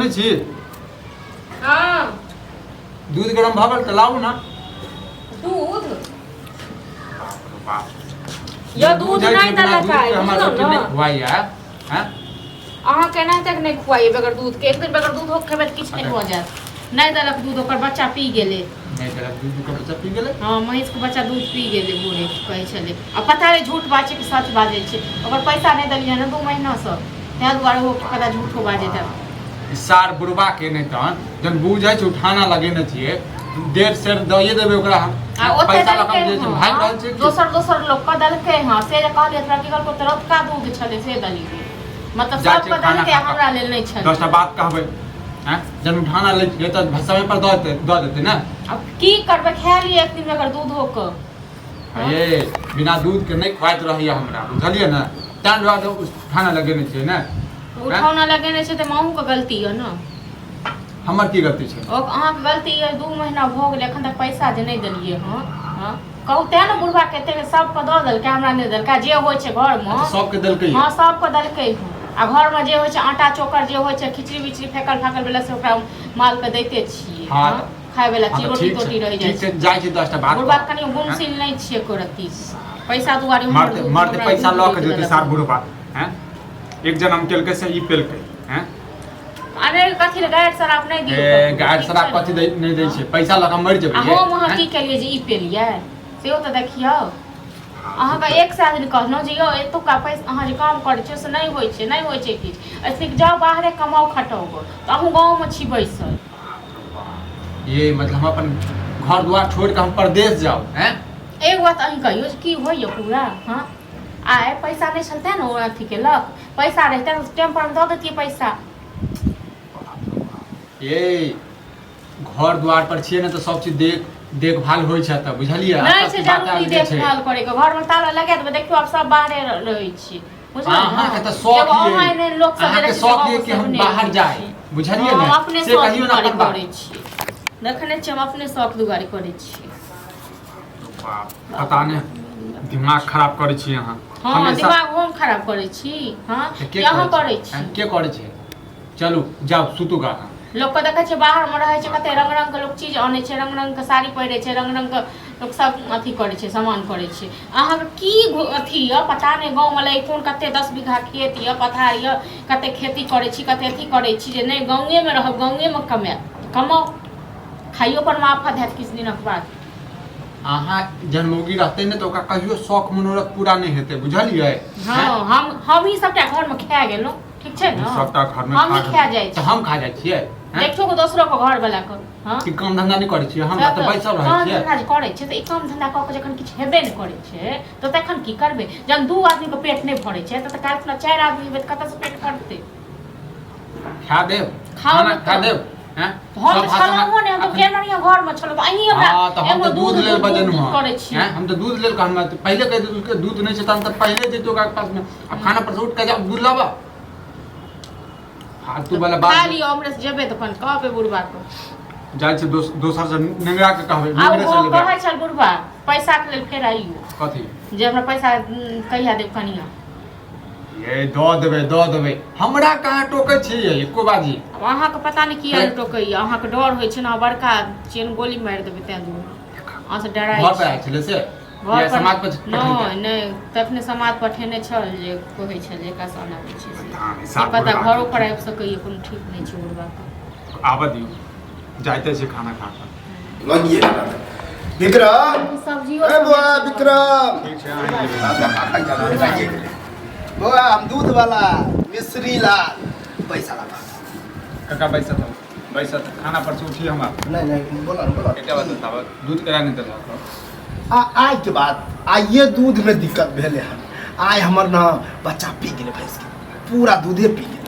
सुनै छी हाँ दूध गरम भऽ गेल तऽ लाउ ना दूध बाप या दूध नहीं डाला का हमर रोटी नहीं खुआइया हैं अहाँ केना तक नहीं खुआइए बगैर दूध के एक दिन बगैर दूध हो खेबे त किछ नहीं हो जात नहीं देलक दूध ओकर बच्चा पी गेले नहीं देलक दूध का बच्चा पी गेले हाँ महेश के बच्चा दूध पी गेले बोले कहै छले आ पता नहीं झूठ बाजे कि सच बाजे छे ओकर पैसा नहीं देलिए ना 2 महीना से तै दुआरे वो पता झूठो बाजे था सार बुढ़वा के नहीं तहन जन बुझै छै उठाना लगेने छियै डेढ़ सेर दइए देबै ओकरा हम आ ओते पैसा देलकै लकम जे छै भाग रहल छै दोसर लोग का देलकै हां से जे कहलिए प्रैक्टिकल को तुरंत का दूध छले से दलिए मतलब सब का देलकै हमरा लेल नहीं छले 10टा बात कहबै हैं जन उठाना ले छियै त समय पर द देतै ना अब की करबे खा लिए एक दिन अगर दूध हो क ये बिना दूध के नहीं खुआइत रहिए हमरा बुझलिए ना तैं दुआरे उठाना लगेने छियै ना उठाना लगेने छै त माहू के गलती है ना हमर की गलती छै ओ अहाँ के गलती है 2 महीना भ गेल एखन तक पैसा जे नहीं देलिए हां हां कहू ते ना बुढ़वा कहते के सब के द देलकै हमरा नहीं देलकै जे होय छै घर में सब के देलकै हां सब के देलकै आ घर में जे होय छै आटा चोकर जे होय छै खिचड़ी बिचड़ी फेकल फाकल बेला से ओकरा माल के दैते छियै हां खाय वाला चीज रोटी टोटी रह जाइ छै जाइ छै 10टा बात बुढ़वा कनी गुमसिल नहीं छियै को रत्ती पैसा दुआरे मरते पैसा ल के जेते सार बुढ़वा हैं एक जन्म केलकै से ई पेलकै हैं अरे कथि रे गाय शराब नहीं दियो ए गाय शराब कथि नहीं दै छै पैसा लगा मर जेबै हम वहां की केलिए जे ई पेलिए सेहो त देखियो अहाँ का एक से आदमी कहनो जे यो एतो का पैसा अहाँ जे काम करै छै से नहीं होय छै कि ऐसे जाओ बाहरे कमाओ खटाओ त अहू गांव में छी बैसल ये मतलब हम अपन घर द्वार छोड़ के हम प्रदेश जाओ हैं एक बात अहीं कहियो जे की होय पूरा हां आए पैसा नहीं चलते ना अथी के लक पैसा रहते तो टाइम पर दे देती पैसा ये घर द्वार पर छिए ना तो सब चीज देखभाल होय छै त बुझलिए नहीं छै जरूरी देखभाल करे के घर में ताला लगा देबे देखियो अब सब बाहरे रहै छी बुझलिए हां के त शौक है लोग सब के शौक है कि हम बाहर जाए बुझलिए ना अपने से कहियो ना अपन करे छी देखने छी हम अपने शौक दुगारी करे छी पता नहीं दिमाग खराब करे छी अहाँ हां दिमाग हम खराब करे छी हां यहाँ करे छी के करे छी चलू जाओ सुतू गा लोग को देखे छै बाहर में रहे छै कते रंग रंग के लोग चीज आने छै रंग रंग के साड़ी पहिरे छै रंग रंग के लोग सब अथी करे छै सामान करे छै अहाँ के की अथी य पता नहीं गांव वाला कोन कते 10 बीघा खेत य पथार य कते खेती करे छी कते अथी करे छी जे नहीं गांवे में रहब गांवे में कमाओ खाइयो पर माफत है किस दिनक बाद अहाँ जन्मोगी रहते ने तो ओकरा कहियो शौक मनोरथ पूरा नहीं हेते बुझलिए हां हम ही सबटा घर में खा गेलो ठीक छै ना सबटा घर में हम ही खा जाय छी हम खा जाय छियै देखो को दूसरो को घर वाला को हां कि काम धंधा नहीं करे छियै हम त बैसल रहै छियै काम धंधा करे छै त ई काम धंधा क के जखन किछ हेबे नहीं करे छै त तखन की करबे जब 2 आदमी के पेट नहीं भरे छै त काल खुना 4 आदमी हेबे कत से पेट भरते खा देब खाना खा देब हैं हम छलहुँ ने हम त केनरिया घर में छलहुँ त अहीं हमरा हां त हम त दूध लेल बजन में करे छी हैं हम त दूध लेल कहम पहले कह दे उसके दूध नहीं छै त हम त पहले दे तो का पास में अब खाना पर से उठ के जा दूध लावा फालतू वाला बात खा लियो हमरे से जेबे त अपन कहबे बुढ़वा को जाय छै दोसर से नेंगरा के कहबे नेंगरे से लेबे कहै छल बुढ़वा पैसा के लेल फेर आइयो कथि जे हमरा पैसा कहिया देब कनिया ये दो देबे हमरा कहां टोकै छियै एको बाजी अहाँ के पता नहीं किया टोकै अहाँ के डर होय छै ना बड़का चेन गोली मार देबे तै दूर अहाँ से डराइ घर पे आइ छले से या समाज पर नहीं तखने समाज पठेने छल जे कहै छल एका साना छै से पता घरो पर आबि सकैए कोनो ठीक नहीं छै बुढ़वा के आबा दियो जाइते छै खाना खा के लगिए विक्रम सब्जियो ए बुआ विक्रम ठीक छै आइए बुआ हम दूध वाला मिश्री लाल पैसा लगा काका पैसा तो खाना पर से उठी हम नहीं बोला एकटा बात बताब दूध केरा नहीं देलक आइ के बाद आइए दूध में दिक्कत भेले हन आइ हमर ना बच्चा पी गेले भैंस के पूरा दूधे पी गेले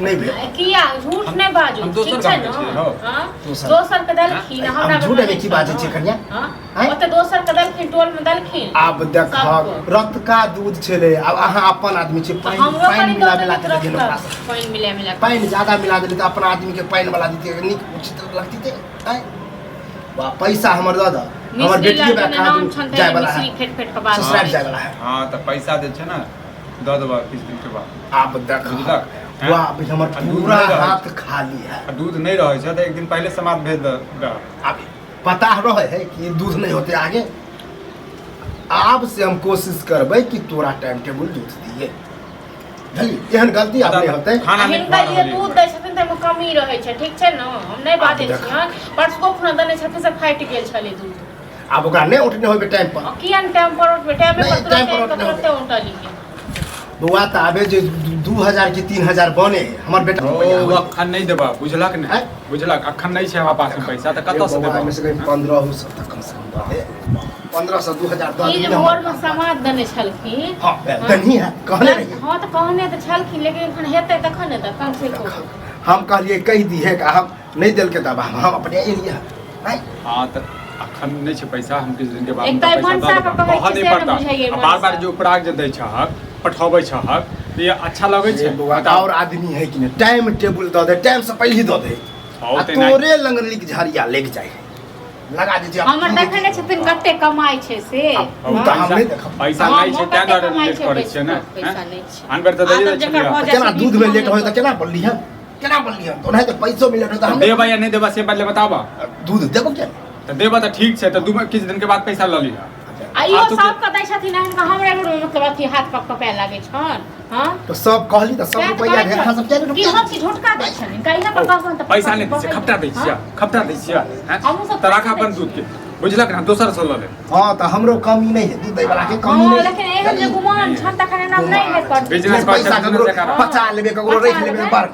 नहीं भेल किया झूठ नहीं बाजू ठीक छै ना हां दोसर के दलखिन हमरा झूठ में की बात छै कन्या हां ओते दोसर के दलखिन टोल में दलखिन आब देख रक्त का दूध छले अब अहाँ अपन आदमी छै पानी मिला के देलो पानी ज्यादा मिला देली त अपन आदमी के पानी वाला दीते नीक उचित लगती ते बा पैसा हमर द द हमर बेटी के नाम जाय वाला है फेट के बाद ससुराल जाय वाला है हां त पैसा दे छै ना द देबा किछ दिन के बाद आप देख वाह अभी हमर पूरा हाथ खाली है। आ दूध नहीं रहे छै तो एक दिन पहले समाद भेज दे। अभी पता रहे है कि दूध नहीं होते आगे। आप से हम कोशिश करबै कि तोरा टाइम टेबल दूध दिए भली एहन गलती आप नहीं होते। खाना नहीं हिनका खा जे रहलियै। दूध दै छथिन त कमी रहै छै, ठीक छै न? हम नहि बाजै छियन, परसुओ खुना देने छथिन से फाटि गेल छलै दूध। आप ओकरा नहीं उठने होबे टाइम पर। किया न टाइम पर उठबे? टाइम नहीं, पर टाइम पर उठने तुरंते उठली के। बउआ त आबे जे 2000 की 3000 बने हमर बेटा ओ अखन नहीं देबा, बुझलक ने? हैं? बुझलक अखन नहीं छै हमरा पास में पैसा त कतऽ से देबा? में से 1500 तक कम से कम दे 1500 2000 दे ई जे भोर में समाद देने छलखिन। हां दनी है कहले रहिए। हां त कहने त छलखिन, लेकिन एखन हेतै तखन ने त कम से कम। हम कहलिए कह दी है कि हम नहीं दिल के तब हम अपने एरिया नहीं। हां त अखन नहीं छै पैसा, हम किछ दिन के बाद एक तऽ मनसा के कहै कहऽ छै नहीं से ने बुझाइए पड़ता। बार बार मनसा। जो उपराग जे दै छहक पठबै छहक त ये अच्छा लगै छै। और आदमी है कि नहीं टाइम टेबल दे दे, टाइम से पहले दे दे। हाँ, ते नहीं। तोरे लंगरलिक झाड़िया लेके जाए लगा दे। हमर देखने छथिन कते कमाई छै से। उ त हम नहीं देखब। पैसा हाँ, नहीं छै मोटा तैं दुआरे कमाइ लेट छै, करै छियै ने। पैसा नहीं छै। आन बेर त दैए आदत जकर भऽ छलियै। जाइ केना छै, दूध में लेट होय बीच त केना बोलली है? केना बोलली है? तो नहीं तो पैसो मिले तो हम देबा या नहीं देबा से पहले बताबा। दूध देबो क्या? त देबा त ठीक छै, त किछ दिन के बाद पैसा ल लिहा। आइयो आ, तू सब के दै छथिन, हिनका हमरे मतलब अथी हाथ कप कपै लागै छन। हां तो सब कहली तो सब रुपया ढेर सब चल की हम की झोटका दै छथिन, कहिया पर कहबन त पैसा नहीं दै छै, खपटा दै छियै, खपटा दै छियै। हमहूँ सब त राख पैसा अपन दै दूध के, बुझलक ना? दोसर से ल ले। हां तो हमरो कमी नहीं है, दूध दे वाला के कमी हां नहीं। लेकिन एहन जे गुमान छन तखन नाम नहीं है कर। बिजनेस पैसा ककरो कर। बचा लेबे, ककरो रख लेबे पर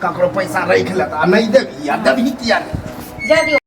ककरो पैसा रख लेता नहीं देबी या देबी किया नहीं। जा दियो।